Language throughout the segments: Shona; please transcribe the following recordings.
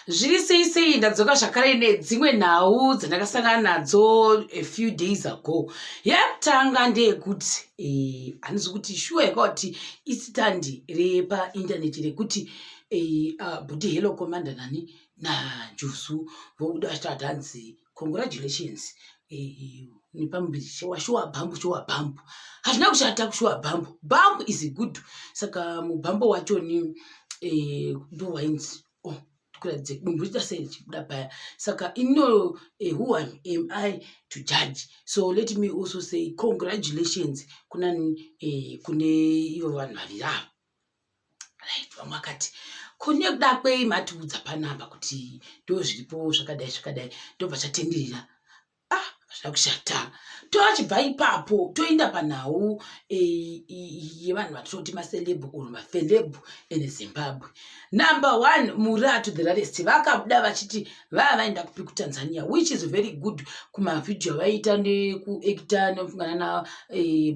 Zviri ndadzoka zvakare nedzimwe nhau dzandakasangana nadzo a few days ago. Yakutanga ndeyekuti handizi kuti shuwa yakauti isitandi repaindaneti rekuti bhudhi Hello Commander nani naJusu vokuda vachitata hanzi congratulations nepamuviri showa bhambu hazvina kushata kushuwa bhambu is good. Saka mubhambo wacho ni ndowainzi kuradze sei chibuda paya. Saka who am I to judge? So let me also say congratulations kune ivo vanhu vaviri ava. Right, vamwe vakati kune kuda kwei matiudza panapa kuti ndo zviripo zvakadai ndobva chatenderera. Hazvina kushata. Toachibva ipapo toenda panhau yevanhu vatinoti maselebhu or mafelebhu eneZimbabwe. Number one, Mura to the rarest vakabuda vachiti vaenda kupi kuTanzania, which is very good. Kumavhidhiyo vaita nekuekita nofungana na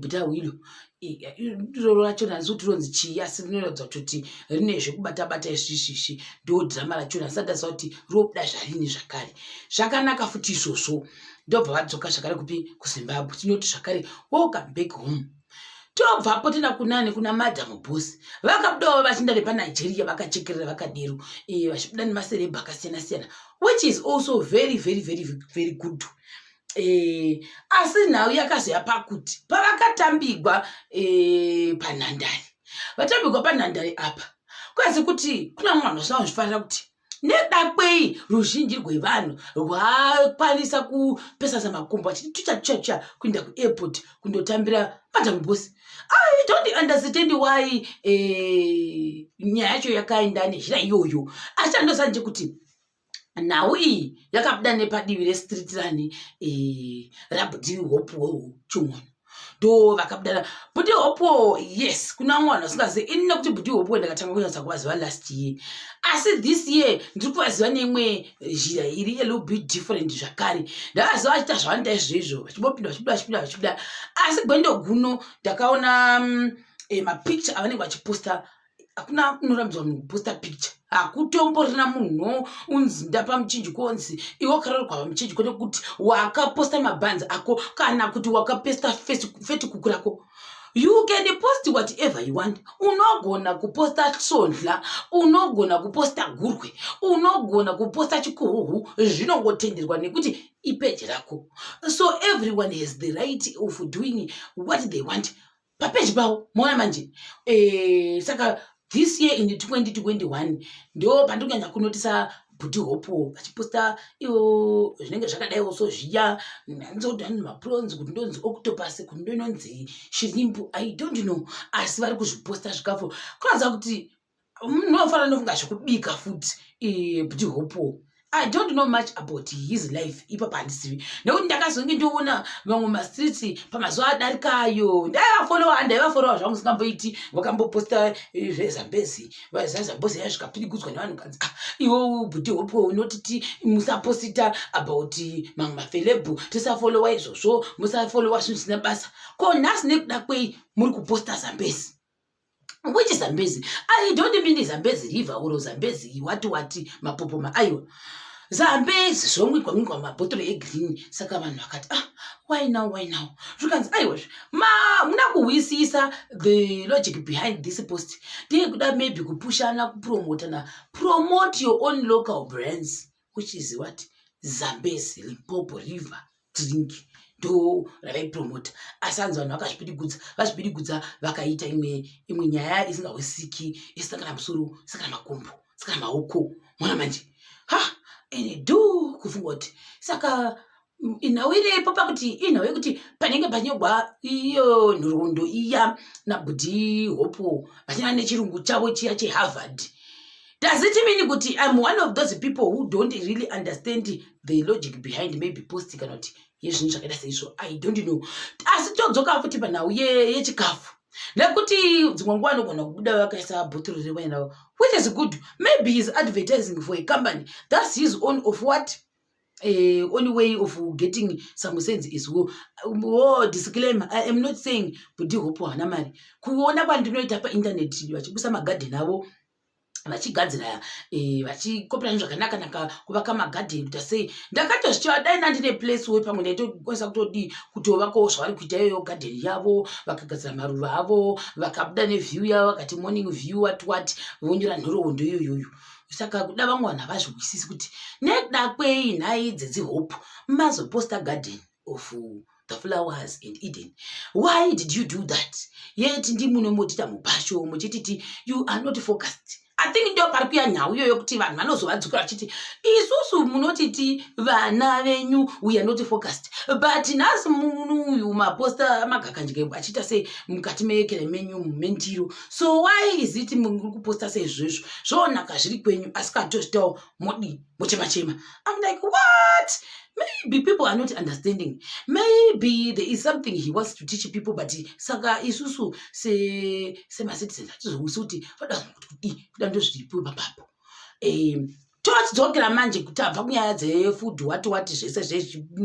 Buddha Wilo iro racho nanzuti ronzi chii asi rinoratidza kuti rine zvekubata izvizvi ndo dhirama rachona sadasa kuti robuda zvarini zvakare zvakanaka futi izvozvo. Ndobva vadzoka zvakare kupi kuZimbabwe tinoti zvakare welcome back home. Tobvapo tenda kunani kuna Madam Boss vakabudawo vachienda nepanigeria vakachekerera vakadero vachibuda nemaselebhu akasiyana which is also very good. Asi nhau yakazoya pakuti pavakatambigwa panhandare vatambigwa panhandare apa kwazi kuti kuna mwana zvifanira kuti neda kwei ruzhinji rwevanhu rwakwanisa kupesasa makumbo achiti tuchacha kuenda kuairport kundotambira Madam Boss. I don't understand why nyaya yacho yakaenda nezhira iyoyo. Achandosanje kuti nhau iyi yakabuda nepadivi restreet rani raBudhi Hope Chumwana ndo vakabuda Budhi Hope. Yes, kuna mwana usingazivi ini nekuti Budhi Hope ndakatanga kunyatsa kuvaziva last year, asi this year ndiri kuvaziva neimwe zhira iri a little bit different zvakare. Ndakaziva vachita zvavanoita izvozvo vachibuda asi gwendo guno ndakaona mapicture avanenge vachiposta. Hakuna unorambidzwa munhu kuposta picture, hakutomborina munhu unzi ndapa muchinjiko onzi iwo karori kwava muchinjiko nekuti wakaposta mabhanzi ako kana kuti wakaposta Facebook rako. You can post whatever you want. Unogona kuposta sondla, unogona kuposta gurwe, unogona kuposta chikuhuhu, zvinongotenderwa nekuti ipeji rako. So everyone has the right of doing what they want papeji pavo. Mona manje saka this year in 2021 ndo pandikunyanya kunotisa Budhi Hope vachiposta iwo zvinenge zvakadaiwo so zviya nzodani mapronzi kuti ndonzi octopus kuti ndonzi shirimpu I don't know, asi vari kuzviposta zvikafu kunoratidza kuti munofanira nofunga zvekubika futi Budhi Hope. I don't know much about his life ipapa handisivi nekuti ndakazonge ndoona vamwe mastreets pamazuva adarikayo ndaivafollowa zvangu singamboiti vakamboposta zvezambezi zambezi yazvikapirigudzwa nevanhu kanzi iwo Budhi Hope unotiti musapostita about mamwe mafelebhu tisafollowa izvozvo musafollowa zvinhu zvisina basa. Ko nhasi nekuda kwei muri kuposta zambezi? Which is Zambezi? I don't mean Zambezi river or Zambezi wati mapopo aiwa Zambezi zvomwikwa mabhotoro egreen. Saka vanhu vakati why now zvikanzi aiwa muna kuhwisisa the logic behind this post. Ndekuda maybe kupushana kupromota promote your own local brands, which is what Zambezi Limpopo river drink ndo ravaipromota. Asi hanzi vanhu vazvipirigudza vakaita imwe nyaya isingahwisiki isina kana musoro isina kana makumbo isina kana maoko. Mwana manje ene do kufunga kuti saka inhau irepo pakuti inhau yekuti panenge panyogwa iyo nhoroondo iya naBudhi Hope vachina nechirungu chavo chiya cheHarvard. Does it mean kuti I'm one of those people who don't really understand the logic behind maybe posting kana kuti yezvinhu zvakaita seizvo? I don't know. Asi todzoka futi panhau yechikafu nekuti dzimwe nguva anogona kubuda vakaisa bhotoro rewaini, which is good. Maybe he's advertising for a company. That's his own of what only way of getting some sense is disclaimer. I am not saying Budhi Hope hana mari. Kuona pandinoita pa internet vachibusa magarden avo vachigadzira vachikopirana zvakanaka naka kuvaka magadheni kuti sei ndakatozvitiva dai ndandine place way pamwe ndaitokwanisa kutovakawo zvavari kuita iyoyo gadheni yavo vakagadzira maruva avo vakabuda nevhiew yavo vakati morning view what vonyora nhoroondo iyoyoyo saka kuda vamwe vanhu havazviwisisi kuti nekuda kwei nhai dzedzihope mazoposta garden of the flowers in Eden. Why did you do that? Yet ndi munomotita mubhasho muchititi you are not focused. I think ndo parikuya nyau yoyo kuti vanhu vanozovadzukira vachiti isusu munotiti vana venyu we are not focused, but nhasi uyu maposta magakanjike achita sei mukati meekere menyu mumentiro. So why is it muri kuposta seizvozvo zvonaka zviri kwenyu asi katozvitawo modi muchema-chema? I'm like, what? Maybe people are not understanding. Maybe there is something he wants to teach people, but saka isusu semacitizens atizousi kuti vadazoti kudando zviripo papapo. Tochidzokera manje kuti abva kunyaya dzefood wati zvese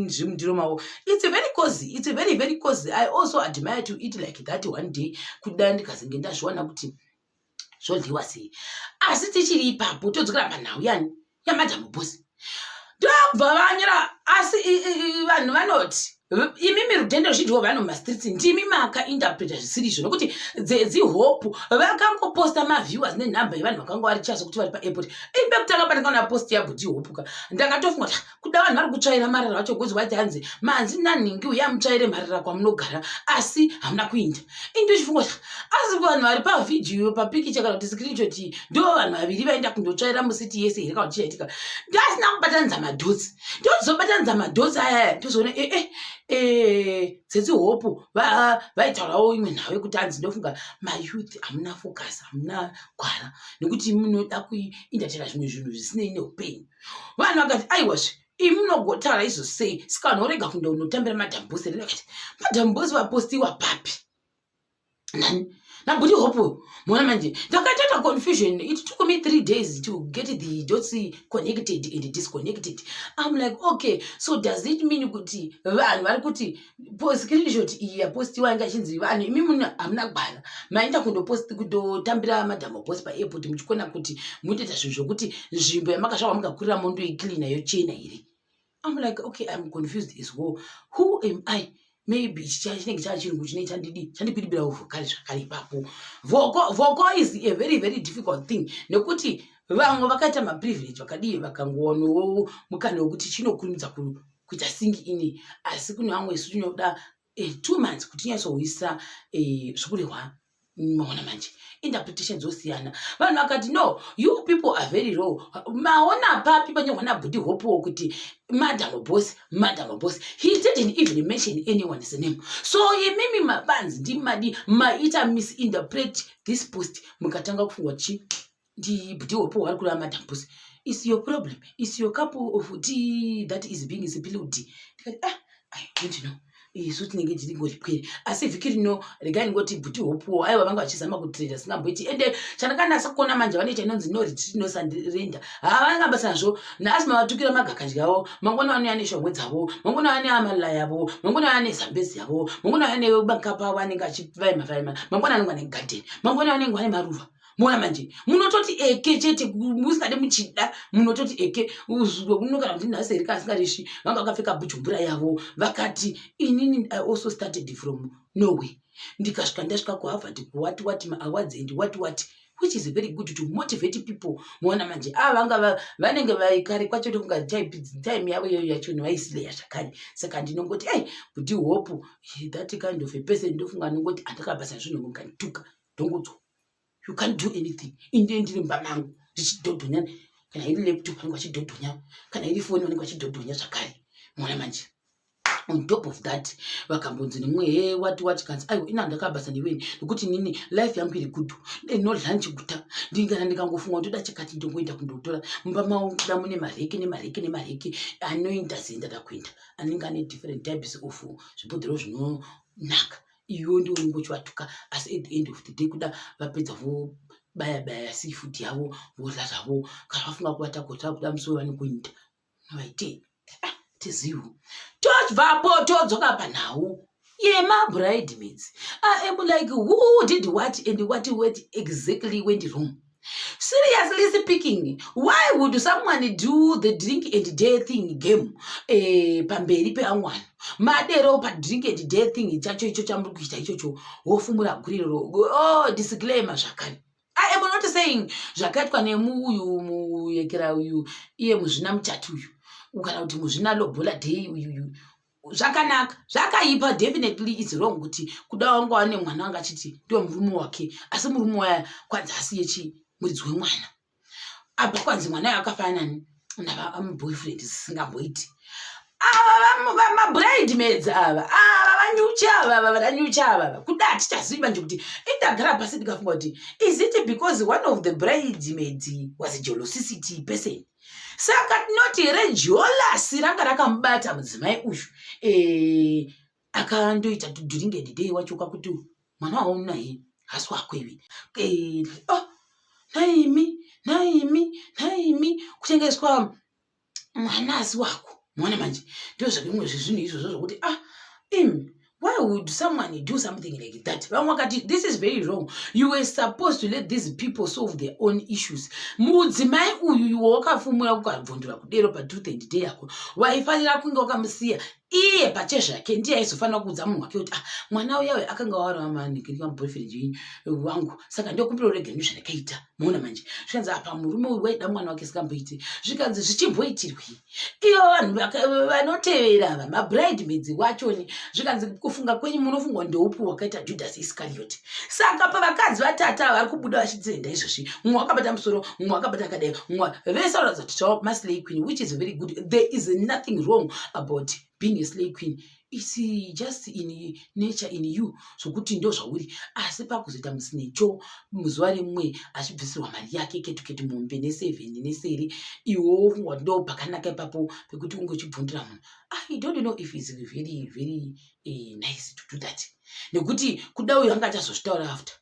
zvemundiro mavo. It's very cozy. It's very, very cozy. I also admire to eat like that one day. Kuda ndikazenge ndazviwana kuti zvodliwa sei. Asi tichiri ipapo todzokera panhau yani yamadhamu bosi. Ndobva vanyira asi vanhu vanoti imimi rudhende ruchidyiwa vanhu mumastreets ndimi makainterpreta zvisiri izvo nokuti dzihope vakangoposta maviewers nenhamba yevanhu vakanga vari chazo kuti vari paairport. Imbe kutanga pandingaona post yabhuti hope ndakatofunga kuti kuda vanhu vari kutsvaira marara vacho kuzi wati hanzi manzi naningi uya mutsvaire marara kwamunogara asi hamuna kuinda. Indochifunga kuti asi vanhu vari pavhidhiyo papikicha kana kuti screenshot ndo vanhu vaviri vaenda kundotsvaira musiti yese here kana kuti chichaitika. Ndasina kubatanidza madhotsi ndozobatanidza madhotsi aya ndozoona dzedzihope vaitaurawo imwe nhau yekuti hanzi ndofunga mayouth hamuna focus hamuna gwara nekuti munoda kuindatira zvimwe zvinhu zvisinei neupenyu. Vanhu vakati aiwazve imi munogotaura izvo sei saka vanhu vorega kundonotambira madhambosi rekati madhambosi vapostiwa papi nabhuti hope mona manje ndakatoita confusion. It took me 3 days to get the dots connected and disconnected. I'm like, okay, so does it mean kuti vanhu vari kuti screenshot iyi yapostiwa inga chinzi vanhu imi munhu hamuna gwara maenda kundotambira madhambo bosi paairport muchikona kuti mutoita zvinhu zvokuti nzvimbo yamakasvaka mukakurira mondoiklina yochena here. I'm like, okay, I'm confused as well. Who am I? Maybe chinenge chava chirungu chinoita chandipiribira uvhokari zvakare ipapo. Vhoko is a very, very difficult thing nekuti vamwe vakaita maprivilege vakadii vakangowanawo mukana wekuti chinokurumidza kuita singi ini asi kune vamwe isu tinoda 2 months kuti tinyatsowisa zvokurehwa maona manje interpretations dzosiyana. Vanhu vakati no, you people are very low. Maona papi panyorwa nabhuti hope wokuti madam boss. He didn't even mention anyone's name. So imimi mabanzi ndimadi maita misinterpret this post mukatanga kufunga chi ndi bhuti hope wari kula madam boss. It's your problem. It's your cup of tea that is being spilled. I don't know. Isu tinenge ndingorikwere asi vhiki rino regai ngoti bhuti hope aiwa vanga vachizama kutreda singamboiti ende chandakanasa kuona manje vanoita inonzi no retreat no surrender. Havanga basa nazvo nhasi mavatukira magakanji avo mangwana vane ane shongwe dzavo mangwana vane amalaya yavo mangwana vane zambezi yavo mangwana vane bakapa avo anenge achivaima mangwana anenge ane garden mangwana vanenge vane maruva. Mona manje munototi eke chete musingade muchida munototi eke uzulo munogara kuti nhasi rika asingarishi vanga vakapfeka bujumbura yavo vakati inini I also started from Norway ndikasvika ndasvika kuHarvard what my awards and what which is very good to motivate people. Mona manje vanga vanenge vaikare kwacho tokunga time yavo iyoyo yacho vaisileya zvakare saka ndinongoti bhuti hope that kind of a person ndofunga nongoti andakabasa zvinhu mukandituka ndongodzwa. You can't do anything. Ndiri mba mangu ndichidhodhonya kana iri laptop vanenge vachidhodhonya kana iri foni vanenge vachidhodhonya zvakare. Mona manje on top of that vakambonzi nemwe what kanzi aiwa ina ndakabasa neweni nekuti nini life yangu iri good ndinodla ndichiguta ndingana ndikangofunga ndoda chakati ndongoenda kundotora mumba mavo kuda mune mareke anoinda zenda kuenda anenge ane different types of zvibhodhero zvinonaka. Iyo ndio ungochwatuka asi at the end of the day kuda vapedza vo baya seafood yavo vodla zvavo kana vafunga kuvata kota kuda musoro vanokuita vaite tizivo tobvapo todzoka panhau yemabridemaids. I am like, who did what and what exactly went wrong? Seriously speaking, why would someone do the drink and day thing game? Pamberi pe amwana. Madero pa drink and day thing chacho icho chamuri kuita ichocho. Wofumura guriro. Oh, disclaimer zvakare. I am not saying zvakaitwa nemuyu muyekera uyu iye muzvina mutatu uyu. Ukana kuti muzvina lobola day uyu. Zvakanaka zvakaipa definitely is wrong kuti kuda wangu ane mwana anga chiti ndio murume wake asi murume waya kwanza asiye chi muridzi wemwana apa kwanzi mwana yakafanana na boyfriend sisingamboiti ava bridesmaids ava vanyucha kuda tichaziva nje kuti indagara pasi ndikafunga kuti is it because one of the bridesmaids was a jealous person saka tinoti rejealous ranga rakamubata mudzimai uyu akandoita during the day wachoka kuti mwana wawo naye hasi wako ivi naimi kutengeswa mwana hasi wako mwana manje ndio zvimwe zvezvinhu izvozvo zvokuti why would someone do something like that? This is very wrong. You were supposed to let these people solve their own issues. Mudzimai uyu wakafumura kukabvundura kudero pa truth and day yako. Waifanira kunge wakamusiya iye pachezva yake ndiye aizofanira kuudza munhu wake kuti mwana uyawe akanga warawa manikiri boyfriend wangu saka ndio kumbiro rege ndizvo zvakaita muona manje zvikanzi apa murume uyu waida mwana wake sikamboiti zvikanzi zvichimboitirwi iyo vanhu vanotevera ava mabridesmaids wachoni zvikanzi kufunga kwenyu munofungwa ndeupu wakaita Judas Iscariot saka pavakadzi vatata vari kubuda vachitsenda izvozvi mumwe wakabata musoro mumwe wakabata akadai mumwe vese vanoratidza kuti tava maslay queen which is very good. There is nothing wrong about being a slay queen. It's just in nature in you. So kuti ndo zvauri asi pakuzoita musinecho muzuva rimwe achibvisirwa mari yake ketu mombe ne7 ne3 iwo fungwa ndo pakanaka ipapo pekuti unge uchibvundira munhu. I don't know if it's very nice to do that. Nekuti kuda uyu anga achazozvitaura after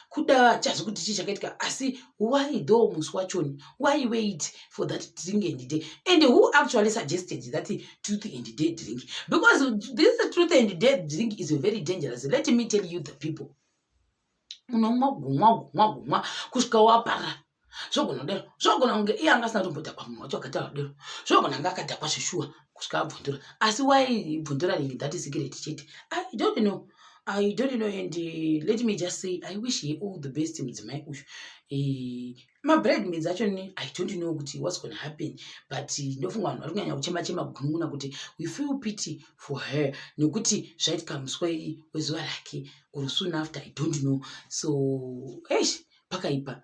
kuda chazi kuti chii chakaitika asi why though musi wachoni why wait for that drink and day and who actually suggested that truth and day drink because this truth and day drink is very dangerous. Let me tell you the people unomwa kusvika wapara zvogona kunge iye anga asina kutombodhakwa munhu wacho akataura dero zvogona anga akadhakwa zveshuwa kusvika abvundura asi why bvundura ringi that cigarette chete I don't know and let me just say I wish you all the best mudzimai uyu mabridesmaids achoni I don't know kuti what's going to happen but ndofunga vanhu vari kunyanya kuchema kugunun'una kuti we feel pity for her nekuti zvaitika muswai wezuva rake or soon after I don't know so pakaipa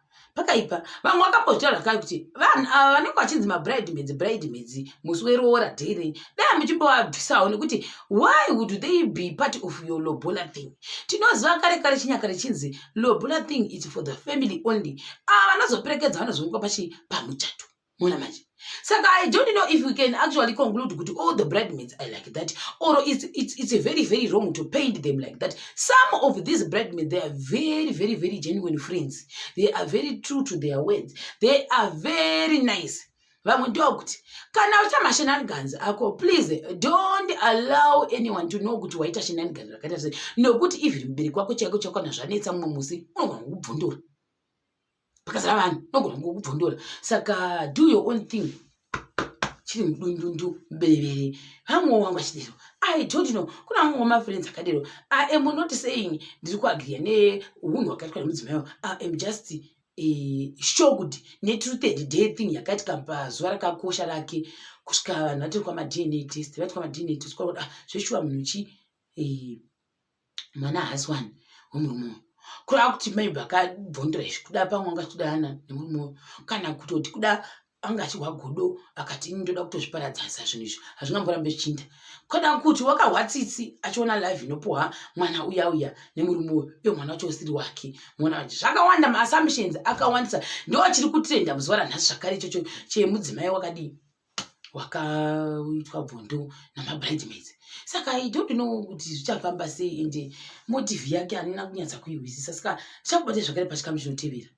vamwe vakambozvitaura kai kuti vanhu ava vanenge vachinzi mabridesmaids musi weroora dhei dai muchimbovabvisawo nekuti why would they be part of your lobola thing? Tinoziva kare chinyakare chinzi lobola thing is for the family only. Vanozoperekedza vanozongoka pamuchato mona manje saka I don't know if we can actually conclude kuti all the bridesmaids are like that or it's very very wrong to paint them like that. Some of these bridesmaids, they are very genuine friends. They are very true to their words. They are very nice. Vamwe ndio kuti kana uita mashenanigans ako please don't allow anyone to know kuti waita shenanigans rakaita sei nokuti even mubereki wako chaiko chakona zvanetsa mumwe musi unogona kukubvundura pakazara vanhu unogona kukubvundura saka do your own thing chiri mudundundu muberevere vamwe wangu achidero I don't know kuna vamwe wamafriends akadero I am not saying ndiri kuagria neunhu hwakaitwa nemudzimai I am just sure kuti netruth and day thing yakaitika pazuva rakakosha rake kusvika vanhu vatorwa madna test vaitwa madna test kwakuti zveshuwa munhu chi mwana hasi wani wemurume kurava kuti maybe akabvundura izvi kuda pamwe anga achitodana nemurume kana kutoti kuda anga achihwa godo akati ndoda kutozviparadzasa zvinhu izvi hazvingamborambe zvichiinda kwada kuti wakahwatsitsi achiona live inopohwa mwana uya nemurume uyo iyo mwana wacho usiri wake mwana wacho zvakawanda maassumptions akawandisa ndo achiri kutrenda muzuva ranhasi zvakare ichocho chemudzimai wakadii wakaitwa bvondo namabridesmaids saka I don't know kuti zvichafamba sei ende motive yake hanina kunyatsa kuiwisisa saka zvichakubata zvakare pachikamu chinotevera.